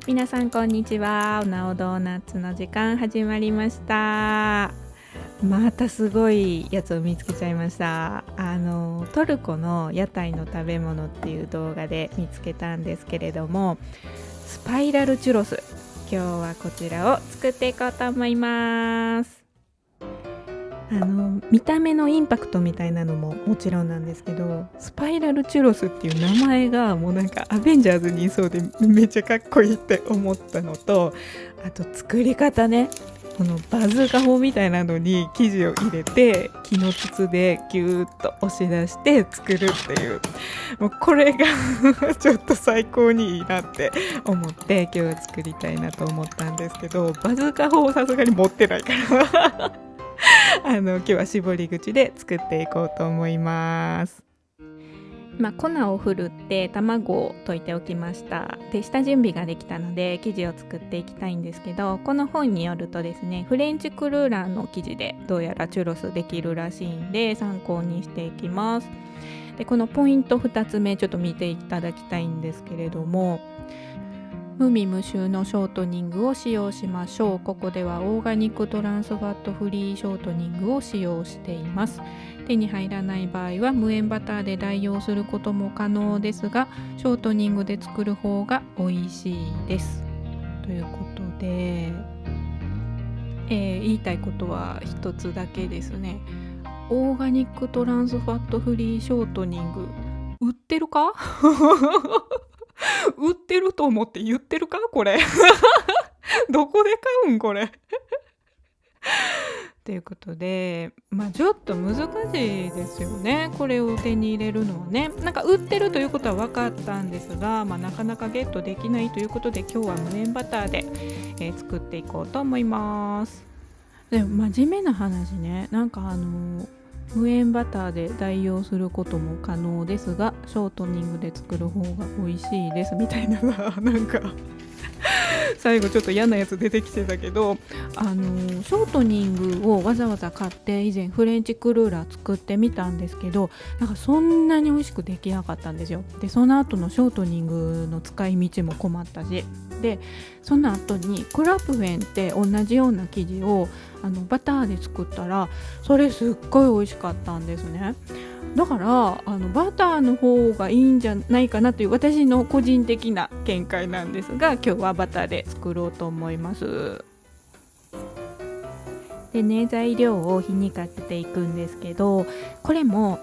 皆さんこんにちは。おなおドーナツの時間始まりました。またすごいやつを見つけちゃいました。トルコの屋台の食べ物っていう動画で見つけたんですけれども、スパイラルチュロス、今日はこちらを作っていこうと思います。見た目のインパクトみたいなのももちろんなんですけど、スパイラルチュロスっていう名前がもうなんかアベンジャーズにいそうでめっちゃかっこいいって思ったのと、あと作り方ね、このバズーカ砲みたいなのに生地を入れて木の筒でギューッと押し出して作るっていう、もうこれがちょっと最高にいいなって思って今日は作りたいなと思ったんですけど、バズーカ砲さすがに持ってないから今日は絞り口で作っていこうと思います。粉をふるって卵を溶いておきました。で、下準備ができたので生地を作っていきたいんですけど、この本によるとですね、フレンチクルーラーの生地でどうやらチュロスできるらしいんで参考にしていきます。で、このポイント2つ目ちょっと見ていただきたいんですけれども、無味無臭のショートニングを使用しましょう。ここではオーガニックトランスファットフリーショートニングを使用しています。手に入らない場合は無塩バターで代用することも可能ですが、ショートニングで作る方が美味しいです。ということで、言いたいことは一つだけですね。オーガニックトランスファットフリーショートニング売ってるか売ってると思って言ってるかこれどこで買うんこれということで、ちょっと難しいですよね、これを手に入れるのはね。なんか売ってるということは分かったんですが、なかなかゲットできないということで、今日は無塩バターで、作っていこうと思います。でも真面目な話ね、なんか無塩バターで代用することも可能ですが、ショートニングで作る方が美味しいですみたいなさ、なんか最後ちょっと嫌なやつ出てきてたけど、ショートニングをわざわざ買って以前フレンチクルーラー作ってみたんですけど、なんかそんなに美味しくできなかったんですよ。で、その後のショートニングの使い道も困ったし、でその後にクラプフェンって同じような生地をバターで作ったら、それすっごい美味しかったんですね。だからバターの方がいいんじゃないかなという私の個人的な見解なんですが、今日はバターで作ろうと思います。でね、材料を火にかけていくんですけど、これも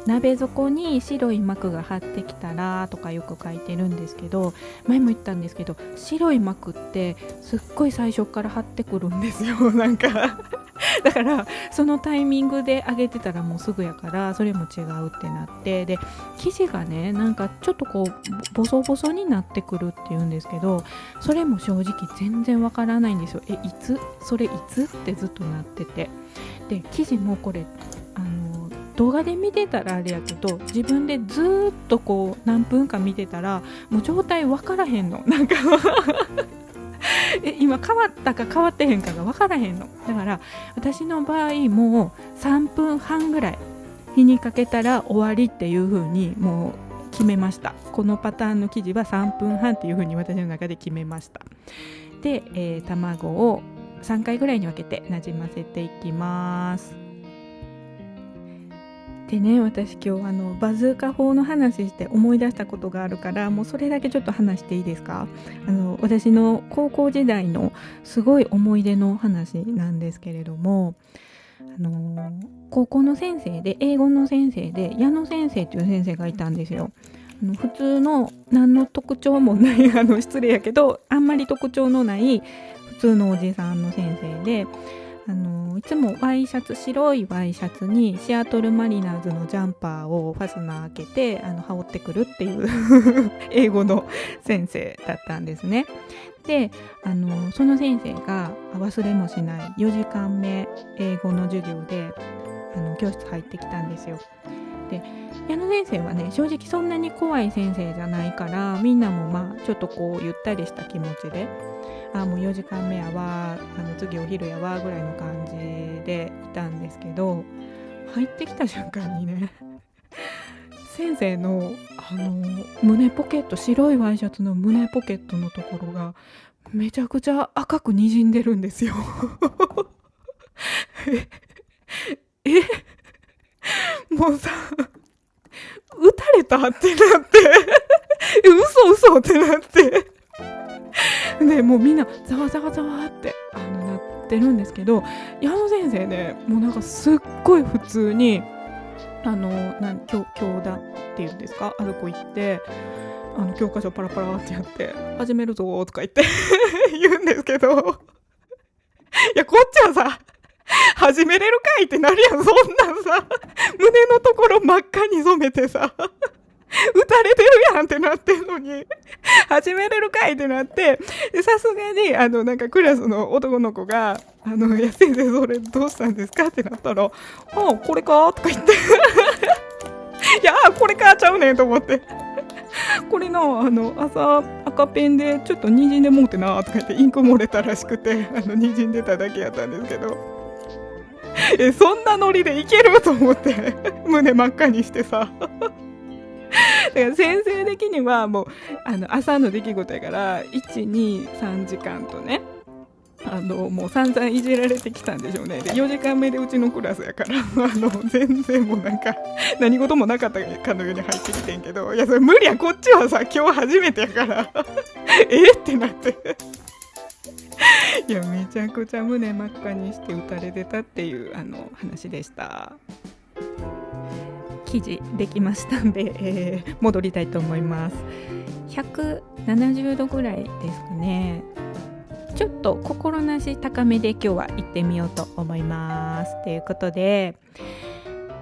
鍋底に白い膜が張ってきたらとかよく書いてるんですけど、前も言ったんですけど、白い膜ってすっごい最初から張ってくるんですよなんかだからそのタイミングで揚げてたらもうすぐやから、それも違うってなって、で生地がね、なんかちょっとこうボソボソになってくるっていうんですけど、それも正直全然わからないんですよ。いつそれいつってずっとなってて、で生地もこれ動画で見てたらあれやけど、自分でずっとこう何分か見てたらもう状態わからへんの、なんか今変わったか変わってへんかが分からへんの。だから私の場合もう3分半ぐらい火にかけたら終わりっていう風にもう決めました。このパターンの生地は3分半っていう風に私の中で決めました。で、卵を3回ぐらいに分けてなじませていきます。でね、私今日バズーカ砲の話して思い出したことがあるから、もうそれだけちょっと話していいですか。私の高校時代のすごい思い出の話なんですけれども、高校の先生で英語の先生で矢野先生っていう先生がいたんですよ。普通の何の特徴もない失礼やけどあんまり特徴のない普通のおじさんの先生で、いつもワイシャツ、白いワイシャツにシアトルマリナーズのジャンパーをファスナー開けて羽織ってくるっていう英語の先生だったんですね。でその先生が忘れもしない4時間目英語の授業で教室入ってきたんですよ。で矢野先生はね、正直そんなに怖い先生じゃないから、みんなもちょっとこうゆったりした気持ちで、もう4時間目やわ、次お昼やわぐらいの感じでいたんですけど、入ってきた瞬間にね先生の胸ポケット、白いワイシャツの胸ポケットのところがめちゃくちゃ赤くにじんでるんですよ。えもうさ、撃たれたってなって嘘ってなってでもうみんなざわざわざわってなってるんですけど、矢野先生ね、もうなんかすっごい普通に教壇っていうんですか、あそこ行って教科書パラパラってやって始めるぞとか言って言うんですけど、いやこっちはさ、始めれるかいってなるやん。そんなんさ、胸のところ真っ赤に染めてさ撃たれてるやんってなってんのに始めれるかいってなって、さすがになんかクラスの男の子がいや先生それどうしたんですかってなったら、これかとか言っていやこれかちゃうねんと思って、これの朝赤ペンでちょっとにじんでもうてなとか言ってインク漏れたらしくてにじんでただけやったんですけど、そんなノリでいけると思って胸真っ赤にしてさだから先生的にはもう朝の出来事やから1,2,3時間とね、もう散々いじられてきたんでしょうね。で4時間目でうちのクラスやから全然もうなんか何事もなかったかのように入ってきてんけど、いやそれ無理や、こっちはさ今日初めてやからってなっていやめちゃくちゃ胸真っ赤にして撃たれてたっていう話でした。記事できましたんで、戻りたいと思います。170度ぐらいですかね。ちょっと心なし高めで今日は行ってみようと思います。ということで、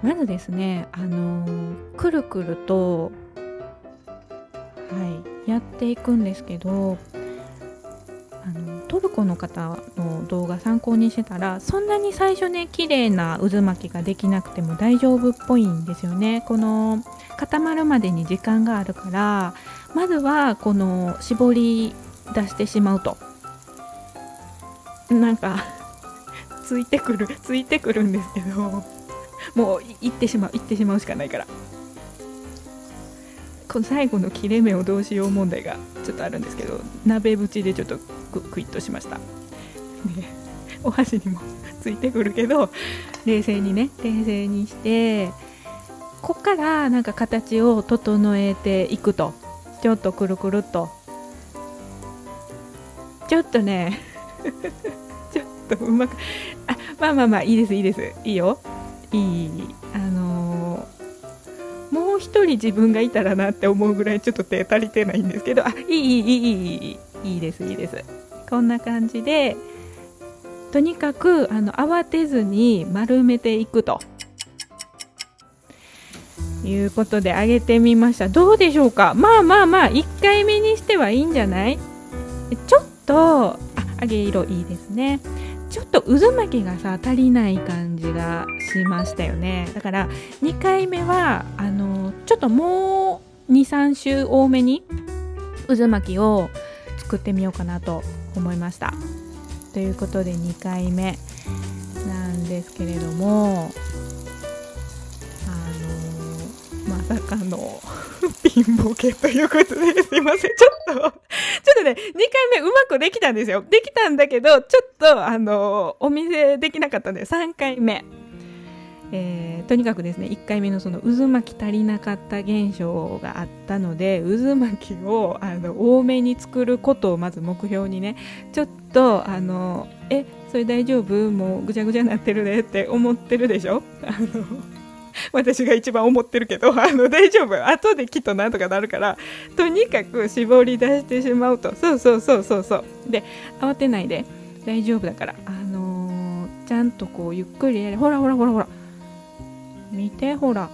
まずですね、くるくると、やっていくんですけど、トルコの方の動画参考にしてたら、そんなに最初ね綺麗な渦巻きができなくても大丈夫っぽいんですよね。この固まるまでに時間があるから、まずはこの絞り出してしまうと、なんかついてくるんですけど、もう行ってしまうしかないから、この最後の切れ目をどうしよう問題がちょっとあるんですけど、鍋縁でちょっとクイッとしました、ね、お箸にもついてくるけど冷静にして、こっからなんか形を整えていくと、ちょっとくるくるっと、ちょっとねちょっとうまくまあいいですいいよ、いいもう一人自分がいたらなって思うぐらいちょっと手足りてないんですけど、いいですこんな感じで、とにかく慌てずに丸めていくということで上げてみました。どうでしょうか。まあ1回目にしてはいいんじゃない。ちょっと揚げ色いいですね。ちょっと渦巻きがさ足りない感じがしましたよね。だから2回目はちょっともう 2,3 周多めに渦巻きを作ってみようかなと思いました。ということで2回目なんですけれども、まさかのピンボケということですいません、ちょっとね2回目うまくできたんですよ。できたんだけどちょっとお見せできなかったんで3回目、とにかくですね1回目のその渦巻き足りなかった現象があったので、渦巻きを多めに作ることをまず目標にね、ちょっとそれ大丈夫、もうぐちゃぐちゃになってるねって思ってるでしょ。私が一番思ってるけど大丈夫、後できっとなんとかなるから、とにかく絞り出してしまうと。そうで慌てないで大丈夫だから、ちゃんとこうゆっくりやれ。ほら見て、ほら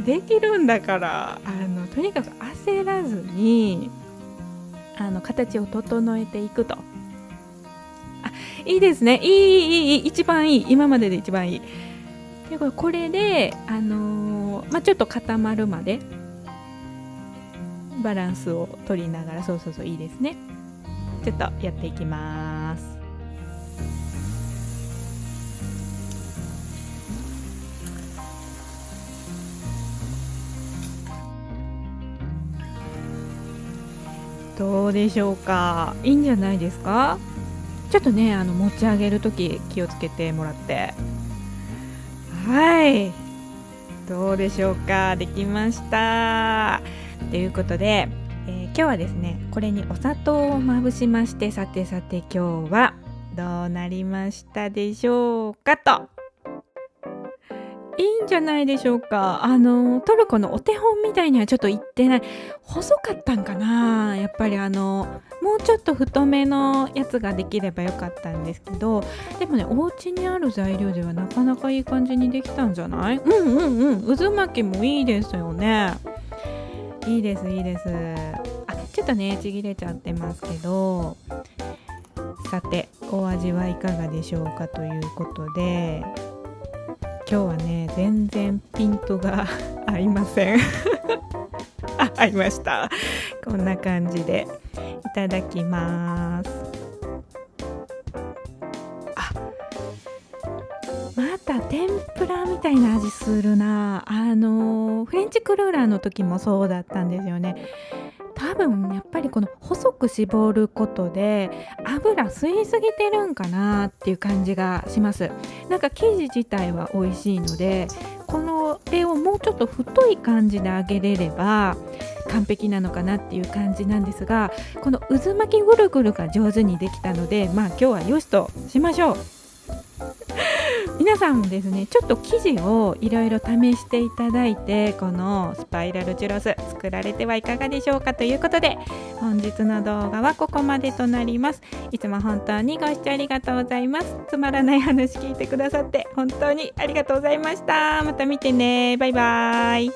できるんだから、とにかく焦らずに形を整えていくと。いいですね、いい一番いい、今までで一番いい。でこれでちょっと固まるまでバランスを取りながら、そういいですね。ちょっとやっていきます。どうでしょうか。いいんじゃないですか。ちょっとね持ち上げるとき気をつけてもらって。はい、どうでしょうか。できましたということで、今日はですねこれにお砂糖をまぶしまして、さてさて今日はどうなりましたでしょうかと。いいんじゃないでしょうか。トルコのお手本みたいにはちょっといってない。細かったんかな。やっぱりもうちょっと太めのやつができればよかったんですけど、でもねお家にある材料ではなかなかいい感じにできたんじゃない？渦巻きもいいですよね。いいですいいです。ちょっとねちぎれちゃってますけど、さてお味はいかがでしょうかということで、今日はね全然ピントが合いません合いました。こんな感じでいただきます。また天ぷらみたいな味するな。フレンチクルーラーの時もそうだったんですよね。多分やっぱりこの細く絞ることで油吸いすぎてるんかなっていう感じがします。なんか生地自体は美味しいので、この絵をもうちょっと太い感じで揚げれれば完璧なのかなっていう感じなんですが、この渦巻きぐるぐるが上手にできたので、今日はよしとしましょう。皆さんもですねちょっと生地をいろいろ試していただいて、このスパイラルチュロス作られてはいかがでしょうかということで、本日の動画はここまでとなります。いつも本当にご視聴ありがとうございます。つまらない話聞いてくださって本当にありがとうございました。また見てね。バイバイ。